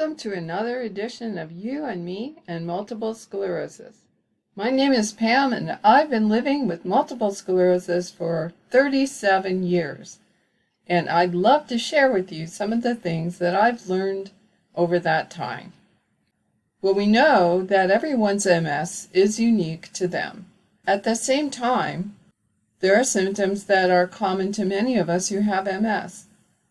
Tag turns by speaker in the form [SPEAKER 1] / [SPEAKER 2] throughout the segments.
[SPEAKER 1] Welcome to another edition of You and Me and Multiple Sclerosis. My name is Pam and I've been living with multiple sclerosis for 37 years. And I'd love to share with you some of the things that I've learned over that time. Well, we know that everyone's MS is unique to them. At the same time, there are symptoms that are common to many of us who have MS.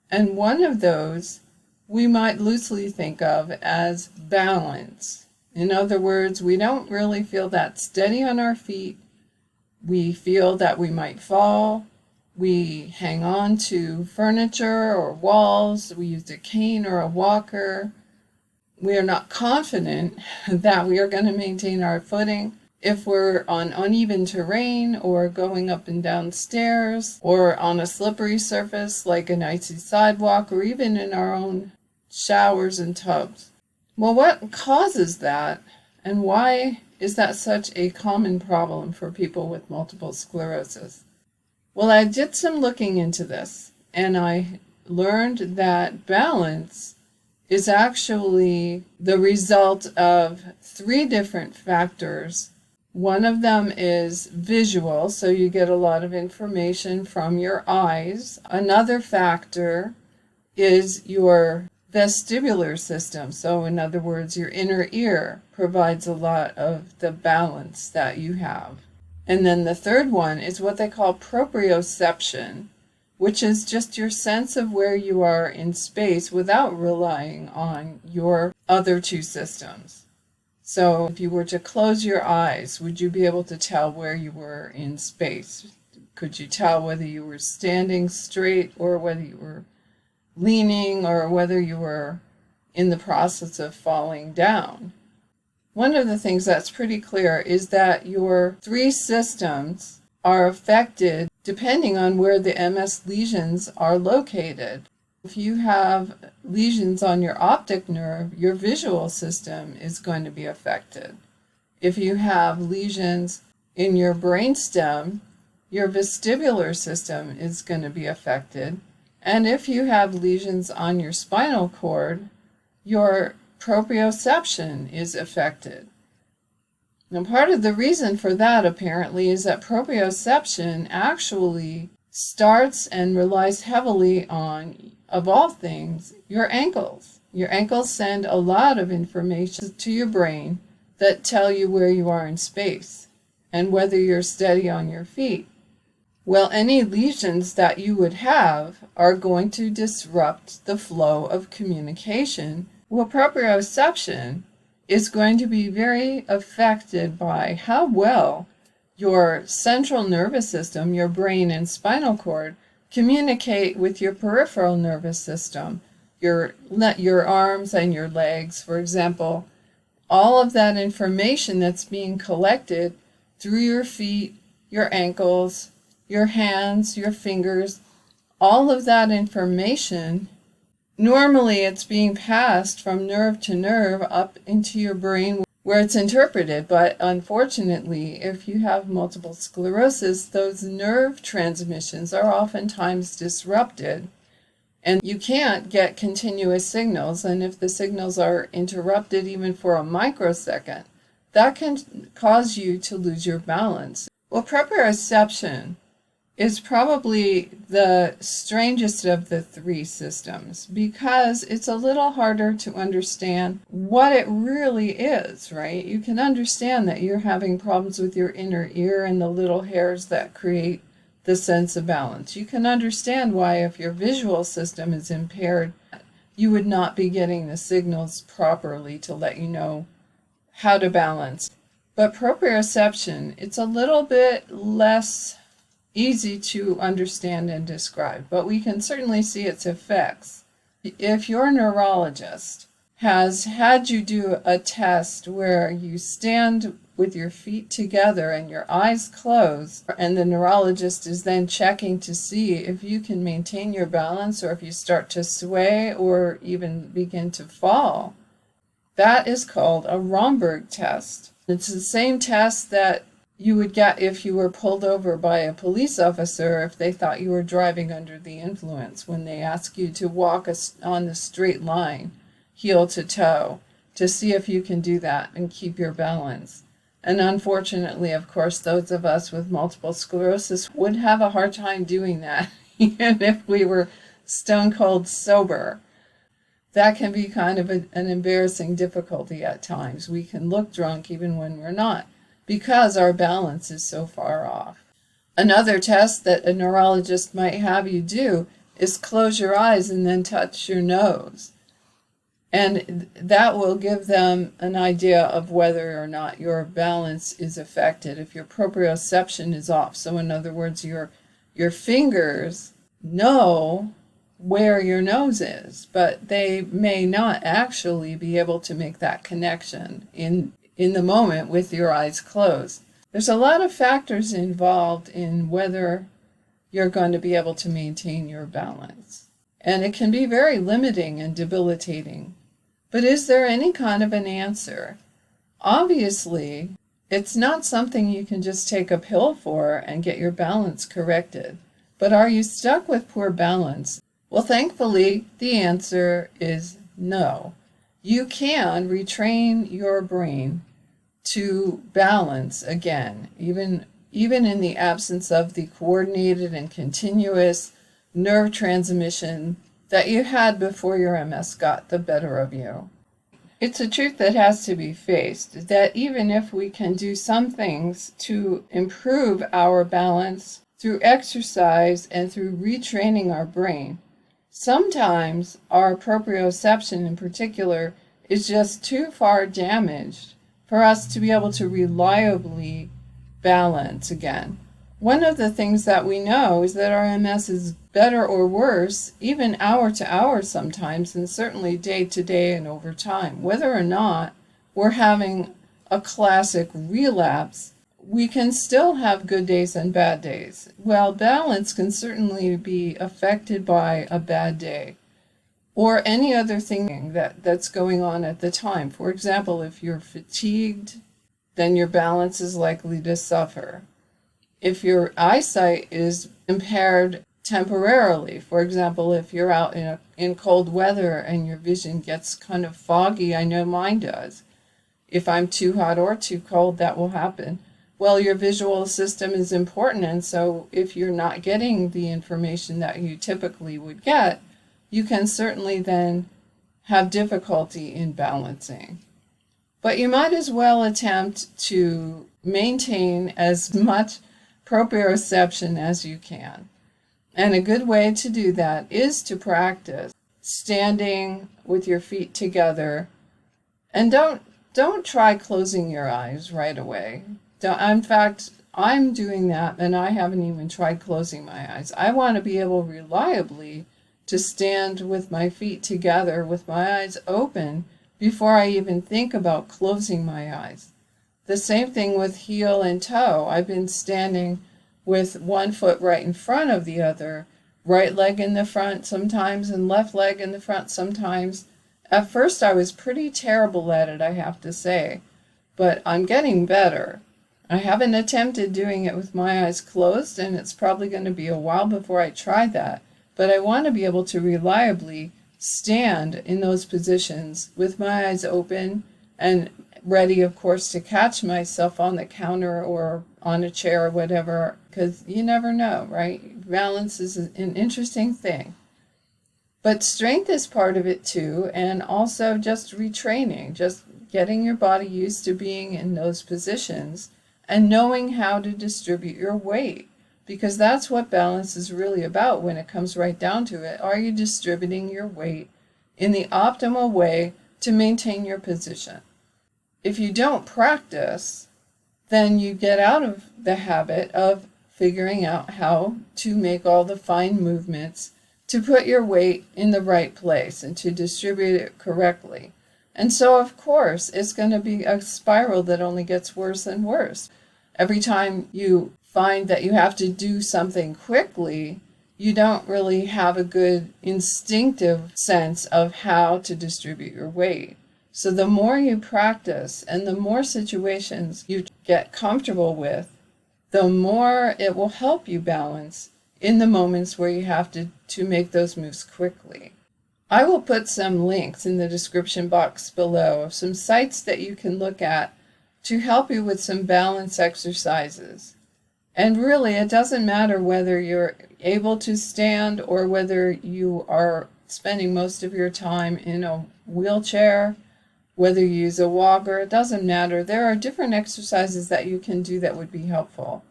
[SPEAKER 1] And one of those we might loosely think of as balance. In other words, we don't really feel that steady on our feet. We feel that we might fall. We hang on to furniture or walls. We use a cane or a walker. We are not confident that we are going to maintain our footing if we're on uneven terrain or going up and down stairs or on a slippery surface like an icy sidewalk or even in our own showers and tubs. Well, what causes that and why is that such a common problem for people with multiple sclerosis? Well, I did some looking into this and I learned that balance is actually the result of three different factors. One of them is visual, so you get a lot of information from your eyes. Another factor is your vestibular system. So in other words, your inner ear provides a lot of the balance that you have. And then the third one is what they call proprioception, which is just your sense of where you are in space without relying on your other two systems. So if you were to close your eyes, would you be able to tell where you were in space? Could you tell whether you were standing straight or whether you were leaning or whether you were in the process of falling down? One of the things that's pretty clear is that your three systems are affected depending on where the MS lesions are located. If you have lesions on your optic nerve, your visual system is going to be affected. If you have lesions in your brainstem, your vestibular system is going to be affected. And if you have lesions on your spinal cord, your proprioception is affected. Now, part of the reason for that apparently is that proprioception actually starts and relies heavily on, of all things, your ankles. Your ankles send a lot of information to your brain that tell you where you are in space and whether you're steady on your feet. Well, any lesions that you would have are going to disrupt the flow of communication. Well, proprioception is going to be very affected by how well your central nervous system, your brain and spinal cord, communicate with your peripheral nervous system, your arms and your legs, for example. All of that information that's being collected through your feet, your ankles, your hands, your fingers, all of that information, normally it's being passed from nerve to nerve up into your brain where it's interpreted. But unfortunately, if you have multiple sclerosis, those nerve transmissions are oftentimes disrupted and you can't get continuous signals. And if the signals are interrupted even for a microsecond, that can cause you to lose your balance. Well, proprioception is probably the strangest of the three systems because it's a little harder to understand what it really is, right? You can understand that you're having problems with your inner ear and the little hairs that create the sense of balance. You can understand why if your visual system is impaired, you would not be getting the signals properly to let you know how to balance. But proprioception, it's a little bit less easy to understand and describe, but we can certainly see its effects. If your neurologist has had you do a test where you stand with your feet together and your eyes closed, and the neurologist is then checking to see if you can maintain your balance or if you start to sway or even begin to fall, that is called a Romberg test. It's the same test that you would get if you were pulled over by a police officer if they thought you were driving under the influence, when they ask you to walk on the straight line heel to toe to see if you can do that and keep your balance. And unfortunately, of course, those of us with multiple sclerosis would have a hard time doing that, even if we were stone cold sober. That can be kind of an embarrassing difficulty at times. We can look drunk even when we're not, because our balance is so far off. Another test that a neurologist might have you do is close your eyes and then touch your nose. And that will give them an idea of whether or not your balance is affected, if your proprioception is off. So in other words, your fingers know where your nose is, but they may not actually be able to make that connection in the moment with your eyes closed. There's a lot of factors involved in whether you're going to be able to maintain your balance. And it can be very limiting and debilitating. But is there any kind of an answer? Obviously, it's not something you can just take a pill for and get your balance corrected. But are you stuck with poor balance? Well, thankfully, the answer is no. You can retrain your brain to balance again, even in the absence of the coordinated and continuous nerve transmission that you had before your MS got the better of you. It's a truth that has to be faced, that even if we can do some things to improve our balance through exercise and through retraining our brain, sometimes our proprioception in particular is just too far damaged for us to be able to reliably balance again. One of the things that we know is that our MS is better or worse, even hour to hour sometimes, and certainly day to day and over time. Whether or not we're having a classic relapse, we can still have good days and bad days. Well, balance can certainly be affected by a bad day or any other thing that's going on at the time. For example, if you're fatigued, then your balance is likely to suffer. If your eyesight is impaired temporarily, for example, if you're out in cold weather and your vision gets kind of foggy, I know mine does. If I'm too hot or too cold, that will happen. Well, your visual system is important, and so if you're not getting the information that you typically would get, you can certainly then have difficulty in balancing. But you might as well attempt to maintain as much proprioception as you can. And a good way to do that is to practice standing with your feet together. And don't try closing your eyes right away. In fact, I'm doing that and I haven't even tried closing my eyes. I want to be able reliably to stand with my feet together with my eyes open before I even think about closing my eyes. The same thing with heel and toe. I've been standing with one foot right in front of the other, right leg in the front sometimes and left leg in the front sometimes. At first I was pretty terrible at it, I have to say, but I'm getting better. I haven't attempted doing it with my eyes closed, and it's probably going to be a while before I try that, but I want to be able to reliably stand in those positions with my eyes open and ready, of course, to catch myself on the counter or on a chair or whatever, because you never know, right? Balance is an interesting thing. But strength is part of it too, and also just retraining, just getting your body used to being in those positions and knowing how to distribute your weight, because that's what balance is really about when it comes right down to it. Are you distributing your weight in the optimal way to maintain your position? If you don't practice, then you get out of the habit of figuring out how to make all the fine movements to put your weight in the right place and to distribute it correctly. And so, of course, it's going to be a spiral that only gets worse and worse. Every time you find that you have to do something quickly, you don't really have a good instinctive sense of how to distribute your weight. So the more you practice and the more situations you get comfortable with, the more it will help you balance in the moments where you have to make those moves quickly. I will put some links in the description box below of some sites that you can look at to help you with some balance exercises. And really, it doesn't matter whether you're able to stand or whether you are spending most of your time in a wheelchair, whether you use a walker, it doesn't matter. There are different exercises that you can do that would be helpful.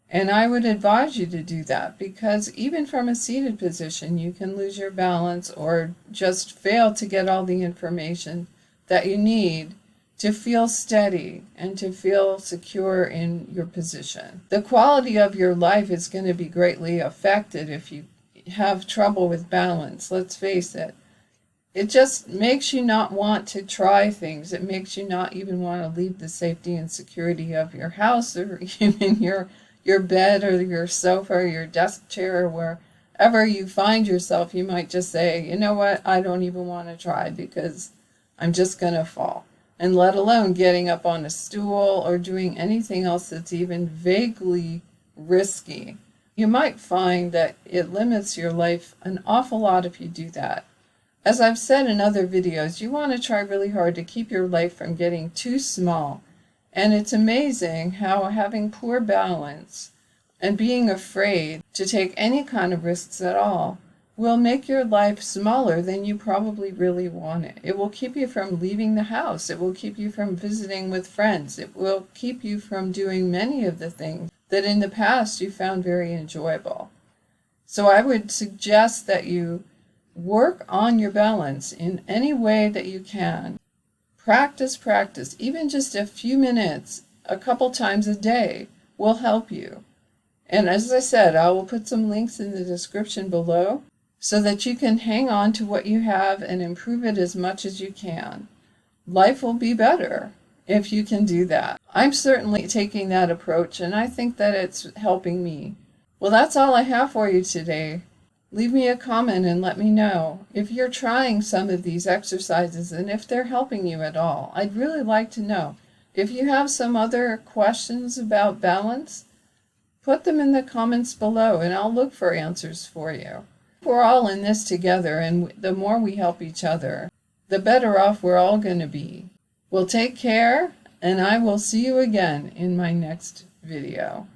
[SPEAKER 1] And I would advise you to do that, because even from a seated position, you can lose your balance or just fail to get all the information that you need to feel steady and to feel secure in your position. The quality of your life is going to be greatly affected if you have trouble with balance. Let's face it. It just makes you not want to try things. It makes you not even want to leave the safety and security of your house or even your bed or your sofa or your desk chair, or wherever you find yourself. You might just say, you know what, I don't even want to try because I'm just going to fall. And let alone getting up on a stool or doing anything else that's even vaguely risky. You might find that it limits your life an awful lot if you do that. As I've said in other videos, you want to try really hard to keep your life from getting too small. And it's amazing how having poor balance and being afraid to take any kind of risks at all will make your life smaller than you probably really want it. It will keep you from leaving the house. It will keep you from visiting with friends. It will keep you from doing many of the things that in the past you found very enjoyable. So I would suggest that you work on your balance in any way that you can. Practice, practice. Even just a few minutes, a couple times a day will help you. And as I said, I will put some links in the description below so that you can hang on to what you have and improve it as much as you can. Life will be better if you can do that. I'm certainly taking that approach, and I think that it's helping me. Well, that's all I have for you today. Leave me a comment and let me know if you're trying some of these exercises and if they're helping you at all. I'd really like to know. If you have some other questions about balance, put them in the comments below and I'll look for answers for you. We're all in this together, and the more we help each other, the better off we're all going to be. Well, take care, and I will see you again in my next video.